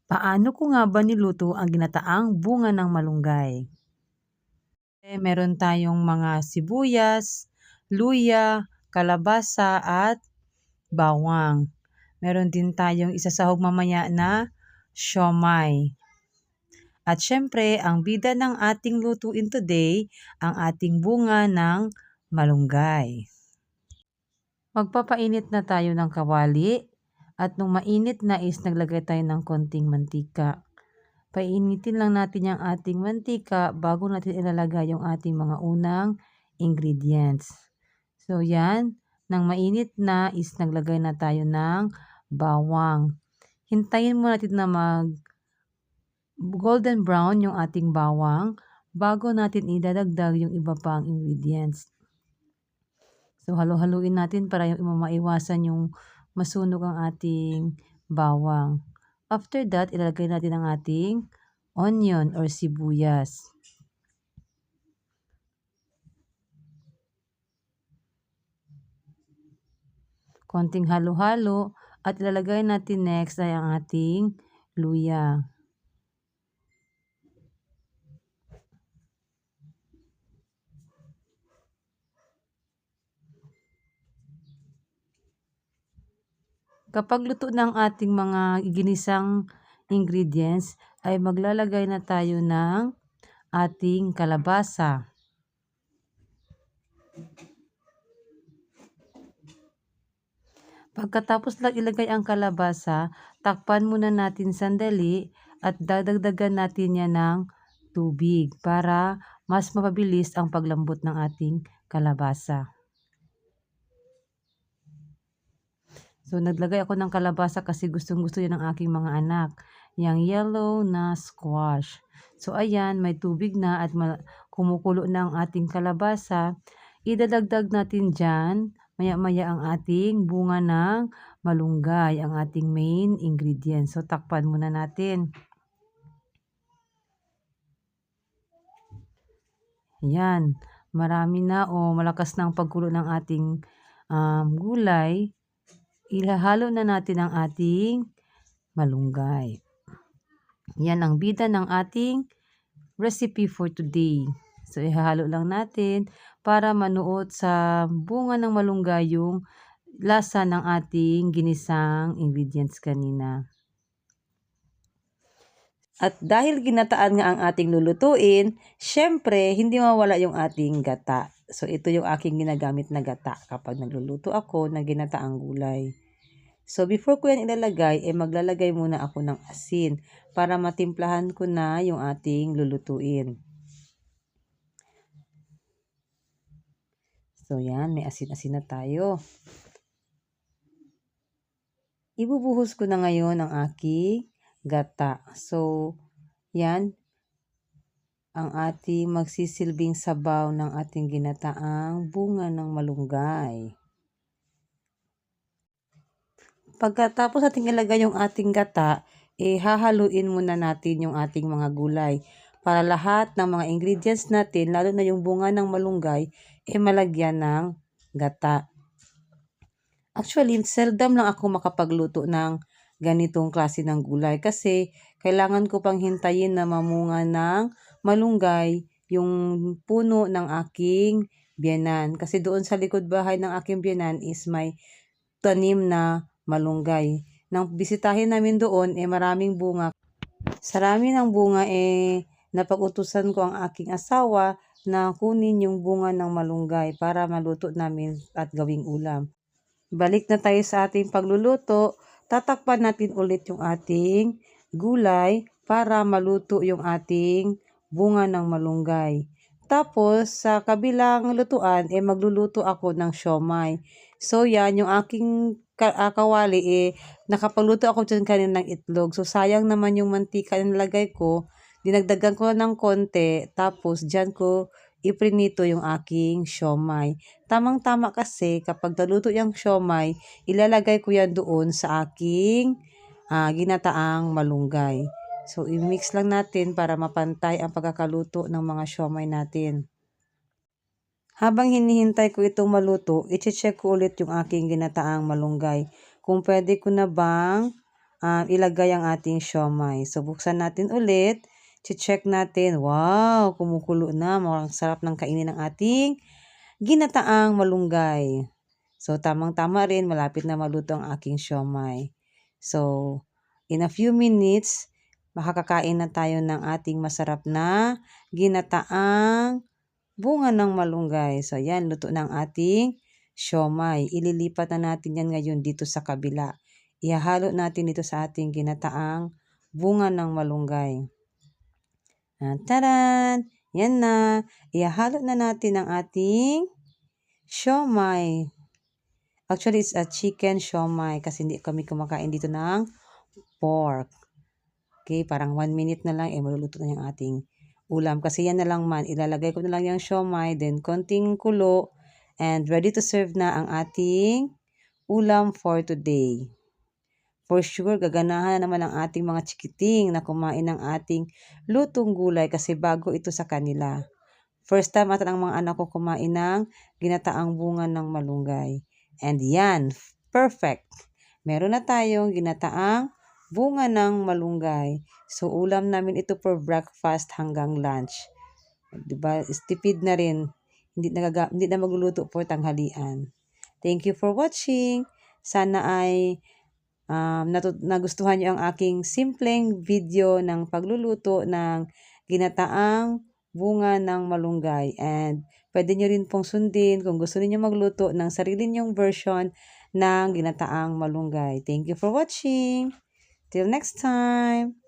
Paano ko nga ba niluto ang ginataang bunga ng malunggay? Meron tayong mga sibuyas, luya, kalabasa at bawang. Meron din tayong isasahog mamaya na siomai. At syempre, ang bida ng ating lutuin today, ang ating bunga ng malunggay. Magpapainit na tayo ng kawali at nung mainit na is naglagay tayo ng konting mantika. Painitin lang natin yung ating mantika bago natin ilalagay yung ating mga unang ingredients. So yan, nang mainit na is naglagay na tayo ng bawang. Hintayin mo natin na mag golden brown yung ating bawang bago natin idadagdag yung iba pang ingredients. So halo-haluin natin para yung maiwasan yung masunog ang ating bawang. After that, ilalagay natin ang ating onion or sibuyas. Konting halo-halo at ilalagay natin next ay ang ating luya. Kapag luto ng ating mga ginisang ingredients, ay maglalagay na tayo ng ating kalabasa. Pagkatapos lang ilagay ang kalabasa, takpan muna natin sandali at dadagdagan natin yan ng tubig para mas mapabilis ang paglambot ng ating kalabasa. So, naglagay ako ng kalabasa kasi gustong-gusto yan ng aking mga anak. Yang yellow na squash. So, ayan, may tubig na at kumukulo na ang ating kalabasa. Idadagdag natin dyan, maya-maya ang ating bunga ng malunggay, ang ating main ingredient. So, takpan muna natin. Ayan, marami na o malakas na ang pagkulo ng ating gulay. Ilahalo na natin ang ating malunggay. Yan ang bida ng ating recipe for today. So, ihahalo lang natin para manuot sa bunga ng malunggay yung lasa ng ating ginisang ingredients kanina. At dahil ginataan nga ang ating lulutuin, syempre, hindi mawala yung ating gata. So, ito yung aking ginagamit na gata kapag nagluluto ako ng ginataang gulay. So, before ko yan ilalagay, maglalagay muna ako ng asin para matimplahan ko na yung ating lulutuin. So, yan, may asin-asin na tayo. Ibubuhos ko na ngayon ang aking gata. So, yan, ang ating magsisilbing sabaw ng ating ginataang bunga ng malunggay. Pagkatapos natin ilagay yung ating gata, hahaluin muna natin yung ating mga gulay para lahat ng mga ingredients natin, lalo na yung bunga ng malunggay, malagyan ng gata. Actually, seldom lang ako makapagluto ng ganitong klase ng gulay kasi kailangan ko pang hintayin na mamunga ng malunggay yung puno ng aking biyanan. Kasi doon sa likod bahay ng aking biyanan is may tanim na malunggay. Nang bisitahin namin doon, maraming bunga. Sa rami ng bunga, napag-utusan ko ang aking asawa na kunin yung bunga ng malunggay para maluto namin at gawing ulam. Balik na tayo sa ating pagluluto. Tatakpan natin ulit yung ating gulay para maluto yung ating bunga ng malunggay. Tapos, sa kabilang lutuan, magluluto ako ng siomai. So, yan, yung aking kawali, nakapagluto ako dyan kanina ng itlog. So, sayang naman yung mantika na nilagay ko. Dinagdagan ko ng konti. Tapos, dyan ko iprinito yung aking siomai. Tamang-tama kasi, kapag naluto yung siomai, ilalagay ko yan doon sa aking ginataang malunggay. So, i-mix lang natin para mapantay ang pagkakaluto ng mga siomai natin. Habang hinihintay ko itong maluto, i-check ko ulit yung aking ginataang malunggay. Kung pwede ko na bang ilagay ang ating siomai. So, buksan natin ulit. Check natin. Wow! Kumukulo na. Mukhang sarap ng kainin ng ating ginataang malunggay. So, tamang-tama rin. Malapit na maluto ang aking siomai. So, in a few minutes, makakakain na tayo ng ating masarap na ginataang bunga ng malunggay. So, yan. Luto ng ating siomai. Ililipat na natin yan ngayon dito sa kabila. Ihahalo natin ito sa ating ginataang bunga ng malunggay. Taran! Yan na. Ihahalo na natin ang ating siomai. Actually, it's a chicken siomai kasi hindi kami kumakain dito ng pork. Okay, parang 1 minute na lang, maluluto na yung ating ulam. Kasi yan na lang man, ilalagay ko na lang yung siomai, then konting kulo, and ready to serve na ang ating ulam for today. For sure, gaganahan naman ang ating mga chikiting na kumain ng ating lutong gulay kasi bago ito sa kanila. First time ata ang mga anak ko kumain ng ginataang bunga ng malunggay. And yan, perfect. Meron na tayong ginataang bunga ng malunggay. So, ulam namin ito for breakfast hanggang lunch. Diba? Tipid na rin. Hindi na magluluto for tanghalian. Thank you for watching. Sana ay nagustuhan niyo ang aking simpleng video ng pagluluto ng ginataang bunga ng malunggay. And pwede nyo rin pong sundin kung gusto niyo magluto ng sarili nyong version ng ginataang malunggay. Thank you for watching. Till next time.